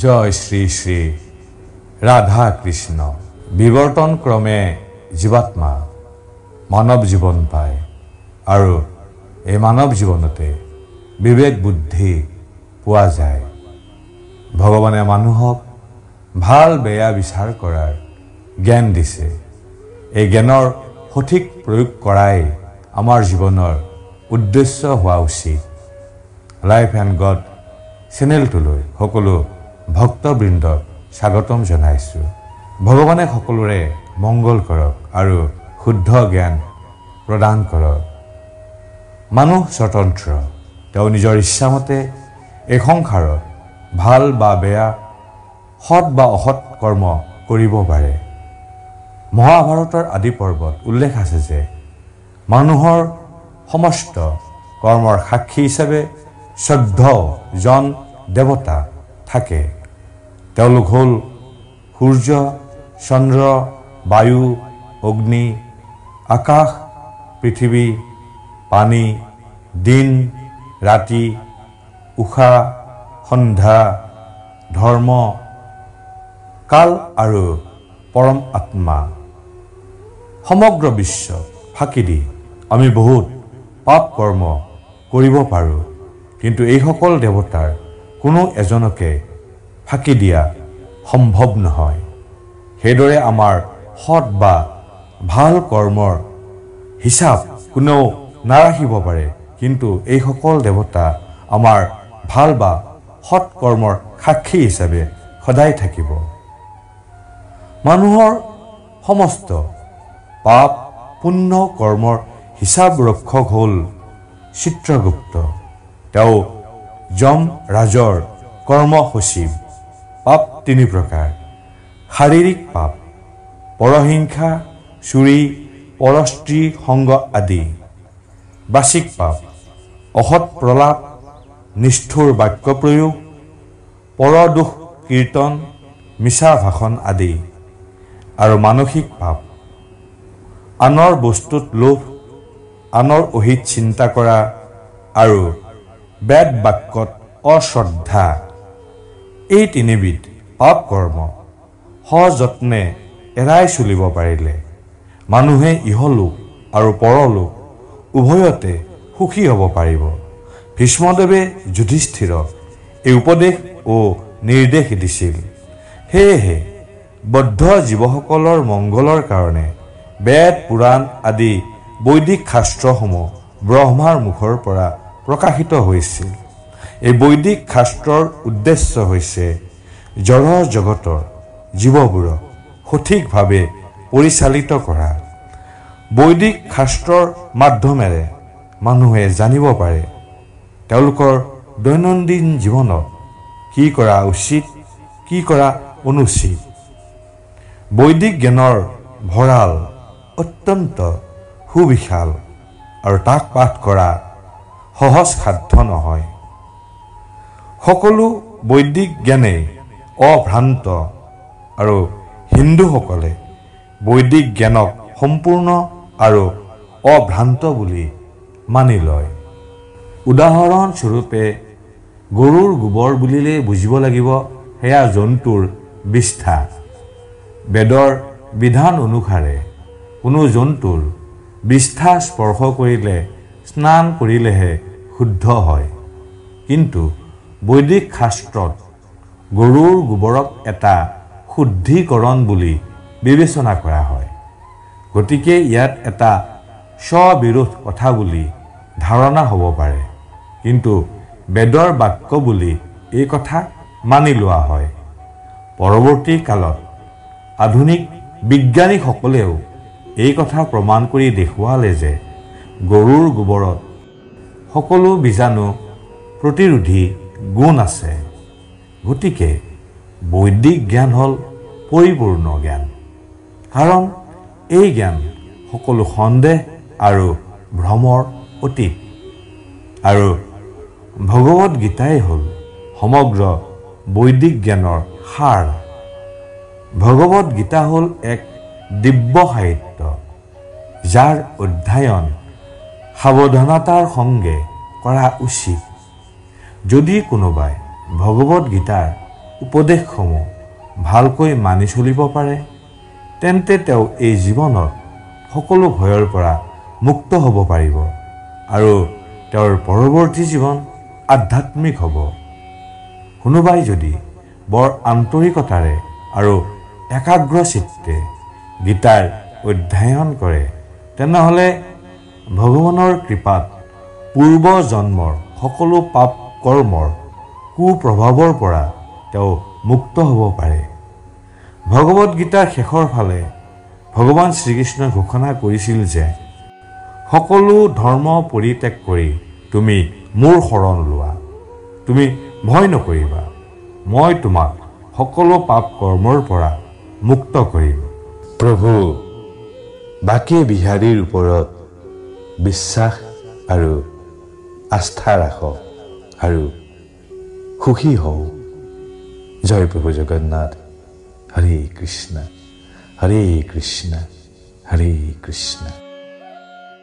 জয় শ্ৰী শ্ৰী ৰাধা কৃষ্ণ। বিৱৰ্তন ক্ৰমে জীৱাত্মা মানৱ জীৱন পায় আৰু এই মানৱ জীৱনতে বিবেক বুদ্ধি পোৱা যায়। ভগৱানে মানুহক ভাল বেয়া বিচাৰ কৰাৰ জ্ঞান দিছে। এই জ্ঞানৰ সঠিক প্ৰয়োগ কৰাই আমাৰ জীৱনৰ উদ্দেশ্য হোৱা উচিত। লাইফ এণ্ড গড চেনেলটোলৈ সকলো ভক্তবৃন্দক স্বাগতম জনাইছোঁ। ভগৱানে সকলোৰে মংগল কৰক আৰু শুদ্ধ জ্ঞান প্ৰদান কৰক। মানুহ স্বতন্ত্ৰ, তেওঁ নিজৰ ইচ্ছামতে এই সংসাৰত ভাল বা বেয়া, সৎ বা অসৎ কৰ্ম কৰিব পাৰে। মহাভাৰতৰ আদি পৰ্বত উল্লেখ আছে যে মানুহৰ সমস্ত কৰ্মৰ সাক্ষী হিচাপে 14জন দেৱতা থাকে। তেওঁলোক হ'ল সূৰ্য, চন্দ্ৰ, বায়ু, অগ্নি, আকাশ, পৃথিৱী, পানী, দিন, ৰাতি, উষা, সন্ধ্যা, ধৰ্ম, কাল আৰু পৰম আত্মা। সমগ্ৰ বিশ্বক ফাঁকি দি আমি বহুত পাপ কৰ্ম কৰিব পাৰোঁ, কিন্তু এইসকল দেৱতাৰ কোনো এজনকে ফাঁকি দিয়া সম্ভৱ নহয়। সেইদৰে আমাৰ সৎ বা ভাল কৰ্মৰ হিচাপ কোনেও নাৰাখিব পাৰে, কিন্তু এইসকল দেৱতা আমাৰ ভাল বা সৎ কৰ্মৰ সাক্ষী হিচাপে সদায় থাকিব। মানুহৰ সমস্ত পাপ পুণ্য কৰ্মৰ হিচাপ ৰক্ষক হ'ল চিত্ৰগুপ্ত। তেওঁ যম ৰাজৰ কৰ্ম সচিব। পাপ তিনি প্ৰকাৰ: শাৰীৰিক পাপ, পৰহিংসা, চুৰি, পৰস্ত্ৰী সংগ আদি; বাচিক পাপ, অসৎ প্ৰলাপ, নিষ্ঠুৰ বাক্য প্ৰয়োগ, পৰদোষ কীৰ্তন, মিছা ভাষণ আদি; আৰু মানসিক পাপ, আনৰ বস্তুত লোভ, আনৰ অহিত চিন্তা কৰা আৰু বেদ বাক্যত অশ্ৰদ্ধা। এই তিনিবিধ পাপ কৰ্ম সযত্নে এৰাই চলিব পাৰিলে মানুহে ইহলোক আৰু পৰলোক উভয়তে সুখী হ'ব পাৰিব। ভীষ্মদেৱে যুধিষ্ঠিৰক এই উপদেশ ও নিৰ্দেশ দিছিল। সেয়েহে বদ্ধ জীৱসকলৰ মংগলৰ কাৰণে বেদ পুৰাণ আদি বৈদিক শাস্ত্ৰসমূহ ব্ৰহ্মাৰ মুখৰ পৰা প্ৰকাশিত হৈছিল। এই বৈদিক শাস্ত্ৰৰ উদ্দেশ্য হৈছে জড় জগতৰ জীৱবোৰক সঠিকভাৱে পৰিচালিত কৰা। বৈদিক শাস্ত্ৰৰ মাধ্যমেৰে মানুহে জানিব পাৰে তেওঁলোকৰ দৈনন্দিন জীৱনত কি কৰা উচিত, কি কৰা অনুচিত। বৈদিক জ্ঞানৰ ভঁৰাল অত্যন্ত সুবিশাল আৰু তাক পাঠ কৰা সহজ সাধ্য নহয়। সকলো বৈদিক জ্ঞানেই অভ্ৰান্ত আৰু হিন্দুসকলে বৈদিক জ্ঞানক সম্পূৰ্ণ আৰু অভ্ৰান্ত বুলি মানি লয়। উদাহৰণস্বৰূপে গৰুৰ গোবৰ বুলিলে বুজিব লাগিব সেয়া জন্তুৰ বিষ্ঠা। বেদৰ বিধান অনুসাৰে কোনো জন্তুৰ বিষ্ঠা স্পৰ্শ কৰিলে স্নান কৰিলেহে শুদ্ধ হয়, কিন্তু বৈদিক শাস্ত্ৰত গৰুৰ গোবৰক এটা শুদ্ধিকৰণ বুলি বিবেচনা কৰা হয়। গতিকে ইয়াত এটা স্ববিৰোধ কথা বুলি ধাৰণা হ'ব পাৰে, কিন্তু বেদৰ বাক্য বুলি এই কথা মানি লোৱা হয়। পৰৱৰ্তী কালত আধুনিক বিজ্ঞানীসকলেও এই কথা প্ৰমাণ কৰি দেখুৱালে যে গৰুৰ গোবৰত সকলো বীজাণু প্ৰতিৰোধী গুণ আছে। গতিকে বৈদিক জ্ঞান হ'ল পৰিপূৰ্ণ জ্ঞান, কাৰণ এই জ্ঞান সকলো সন্দেহ আৰু ভ্ৰমৰ অতীত। আৰু ভগৱদ গীতাই হ'ল সমগ্ৰ বৈদিক জ্ঞানৰ সাৰ। ভগৱদ গীতা হ'ল এক দিব্য সাহিত্য, যাৰ অধ্যয়ন সাৱধানতাৰ সঙ্গে কৰা উচিত। যদি কোনোবাই ভগৱদ গীতাৰ উপদেশসমূহ ভালকৈ মানি চলিব পাৰে তেন্তে তেওঁ এই জীৱনত সকলো ভয়ৰ পৰা মুক্ত হ'ব পাৰিব আৰু তেওঁৰ পৰৱৰ্তী জীৱন আধ্যাত্মিক হ'ব। কোনোবাই যদি বৰ আন্তৰিকতাৰে আৰু একাগ্ৰ চিত্তে গীতাৰ অধ্যয়ন কৰে তেনেহ'লে ভগৱানৰ কৃপাত পূৰ্ব জন্মৰ সকলো পাপ কৰ্মৰ কুপ্ৰভাৱৰ পৰা তেওঁ মুক্ত হ'ব পাৰে। ভগৱত গীতাৰ শেষৰ ফালে ভগৱান শ্ৰীকৃষ্ণই ঘোষণা কৰিছিল যে সকলো ধৰ্ম পৰিত্যাগ কৰি তুমি মোৰ শৰণ লোৱা, তুমি ভয় নকৰিবা, মই তোমাক সকলো পাপ কৰ্মৰ পৰা মুক্ত কৰিম। প্ৰভু বাকে বিহাৰীৰ ওপৰত বিশ্বাস আৰু আস্থা ৰাখক আৰু সুখী হওঁ। জয় প্ৰভু জগন্নাথ। হৰে কৃষ্ণ হৰে কৃষ্ণ হৰে কৃষ্ণ।